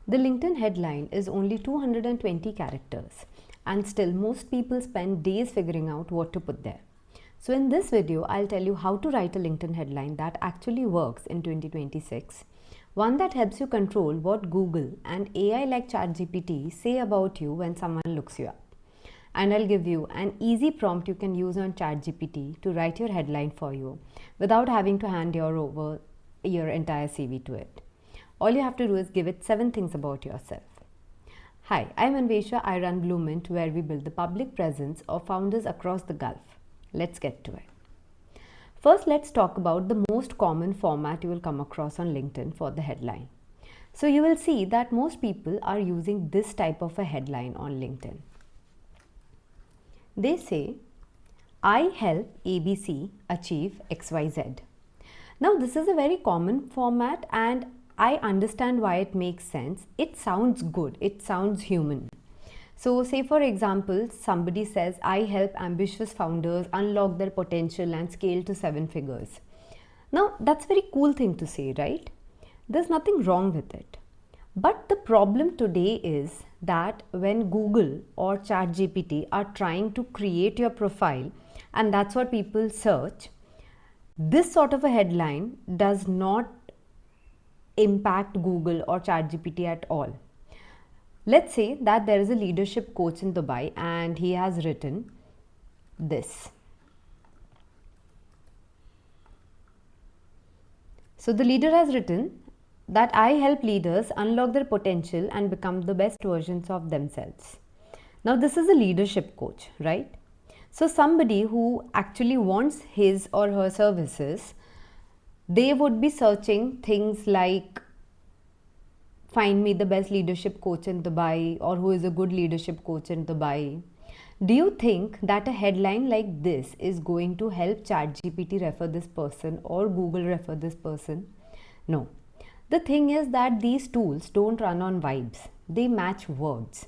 The LinkedIn headline is only 220 characters, and still most people spend days figuring out what to put there. So in this video, I'll tell you how to write a LinkedIn headline that actually works in 2026. One that helps you control what Google and AI like ChatGPT say about you when someone looks you up. And I'll give you an easy prompt you can use on ChatGPT to write your headline for you without having to hand over your entire CV to it. All you have to do is give it 7 things about yourself. Hi, I'm Anvesha. I run Bloomint, where we build the public presence of founders across the Gulf. Let's get to it. First, let's talk about the most common format you will come across on LinkedIn for the headline. So you will see that most people are using this type of a headline on LinkedIn. They say, I help ABC achieve XYZ. Now, this is a very common format and I understand why it makes sense. It sounds good. It sounds human. So say for example, somebody says, I help ambitious founders unlock their potential and scale to 7 figures. Now, that's a very cool thing to say, right? There's nothing wrong with it. But the problem today is that when Google or ChatGPT are trying to create your profile, and that's what people search, this sort of a headline does not impact Google or ChatGPT at all. Let's say that there is a leadership coach in Dubai and he has written this. So the leader has written that I help leaders unlock their potential and become the best versions of themselves. Now this is a leadership coach, right? So somebody who actually wants his or her services, they would be searching things like find me the best leadership coach in Dubai, or who is a good leadership coach in Dubai. Do you think that a headline like this is going to help ChatGPT refer this person or Google refer this person? No. The thing is that these tools don't run on vibes. They match words.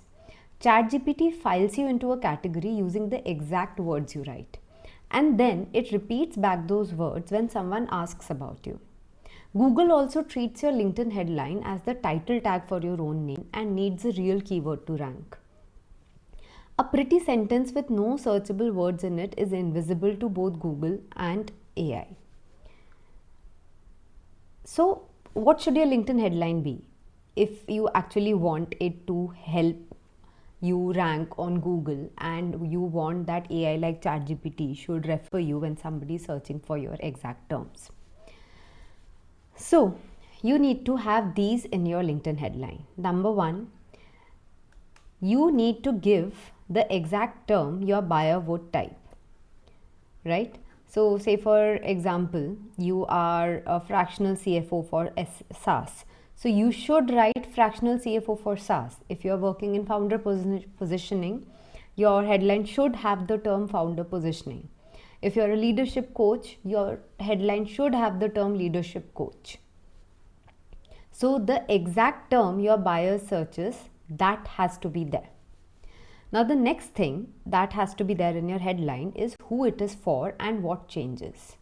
ChatGPT files you into a category using the exact words you write. And then it repeats back those words when someone asks about you. Google also treats your LinkedIn headline as the title tag for your own name and needs a real keyword to rank. A pretty sentence with no searchable words in it is invisible to both Google and AI. So, what should your LinkedIn headline be if you actually want it to help you rank on Google and you want that AI like ChatGPT should refer you when somebody is searching for your exact terms? So, you need to have these in your LinkedIn headline. Number 1, you need to give the exact term your buyer would type, right? So, say for example, you are a fractional CFO for SaaS. So, you should write fractional CFO for SaaS. If you are working in founder positioning, your headline should have the term founder positioning. If you are a leadership coach, your headline should have the term leadership coach. So, the exact term your buyer searches, that has to be there. Now, the next thing that has to be there in your headline is who it is for and what changes.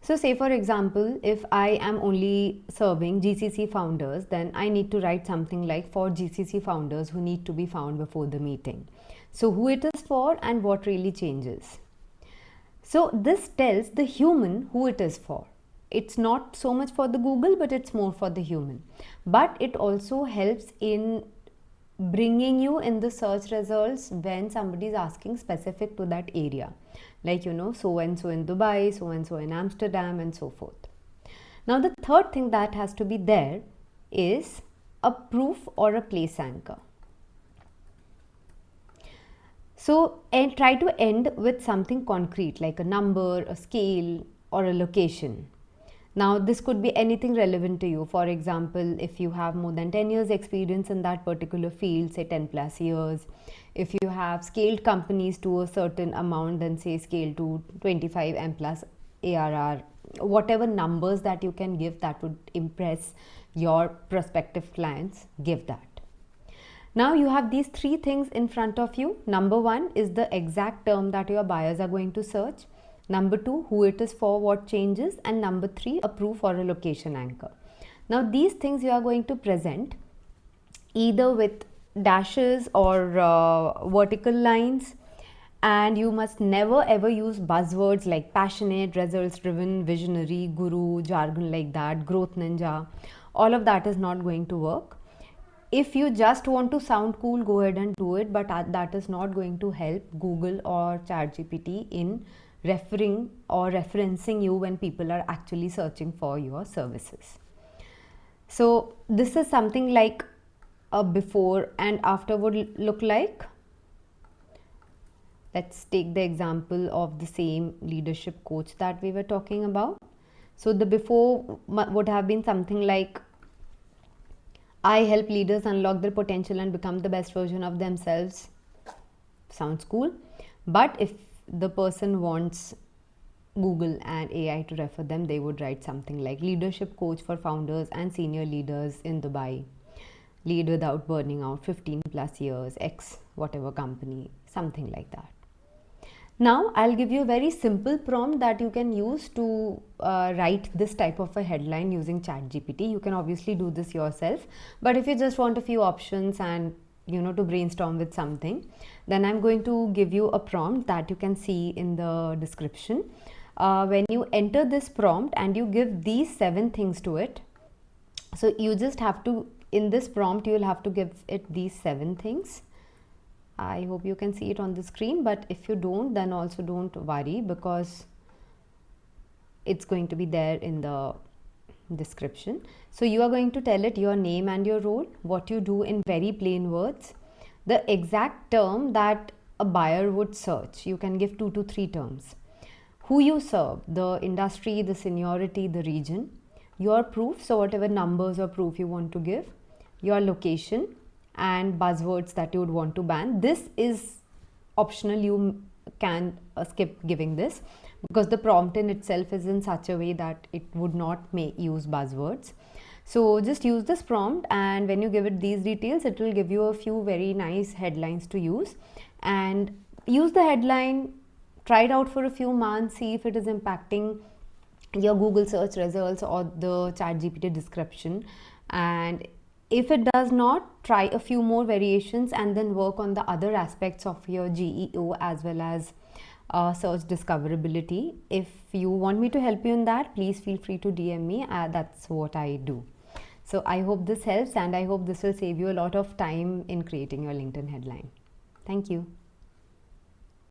So say for example, if I am only serving GCC founders, then I need to write something like for GCC founders who need to be found before the meeting. So who it is for and what really changes. So this tells the human who it is for. It's not so much for the Google, but it's more for the human. But it also helps in bringing you in the search results when somebody is asking specific to that area. Like, so and so in Dubai, so and so in Amsterdam, and so forth. Now, the third thing that has to be there is a proof or a place anchor. So, and try to end with something concrete like a number, a scale, or a location. Now, this could be anything relevant to you. For example, if you have more than 10 years experience in that particular field, say 10 plus years. If you have scaled companies to a certain amount, then say scale to 25 M plus ARR. Whatever numbers that you can give that would impress your prospective clients, give that. Now you have these three things in front of you. Number one is the exact term that your buyers are going to search. Number two, who it is for, what changes. And number three, a proof or a location anchor. Now these things you are going to present either with dashes or vertical lines, and you must never ever use buzzwords like passionate, results driven, visionary, guru, jargon like that, growth ninja. All of that is not going to work. If you just want to sound cool, go ahead and do it, but that is not going to help Google or ChatGPT in referring or referencing you when people are actually searching for your services. So this is something like a before and after would look like. Let's take the example of the same leadership coach that we were talking about. So the before would have been something like, I help leaders unlock their potential and become the best version of themselves. Sounds cool. But if the person wants Google and AI to refer them, they would write something like leadership coach for founders and senior leaders in Dubai. Lead without burning out, 15 plus years, X whatever company, something like that. Now I'll give you a very simple prompt that you can use to write this type of a headline using ChatGPT. You can obviously do this yourself, but if you just want a few options and to brainstorm with something, then I'm going to give you a prompt that you can see in the description. When you enter this prompt and you give these 7 things to it, so you just have to, in this prompt you will have to give it these 7 things. I hope you can see it on the screen, but if you don't, then also don't worry, because it's going to be there in the description. So you are going to tell it your name and your role, what you do in very plain words, the exact term that a buyer would search. You can give 2 to 3 terms. Who you serve, the industry, the seniority, the region, your proof, so whatever numbers or proof you want to give, your location, and buzzwords that you would want to ban. This is optional, you can skip giving this, because the prompt in itself is in such a way that it would not use buzzwords. So just use this prompt, and when you give it these details, it will give you a few very nice headlines to use. And use the headline, try it out for a few months, see if it is impacting your Google search results or the ChatGPT description. And if it does not, try a few more variations and then work on the other aspects of your GEO as well as search discoverability. If you want me to help you in that, please feel free to DM me. That's what I do. So I hope this helps, and I hope this will save you a lot of time in creating your LinkedIn headline. Thank you.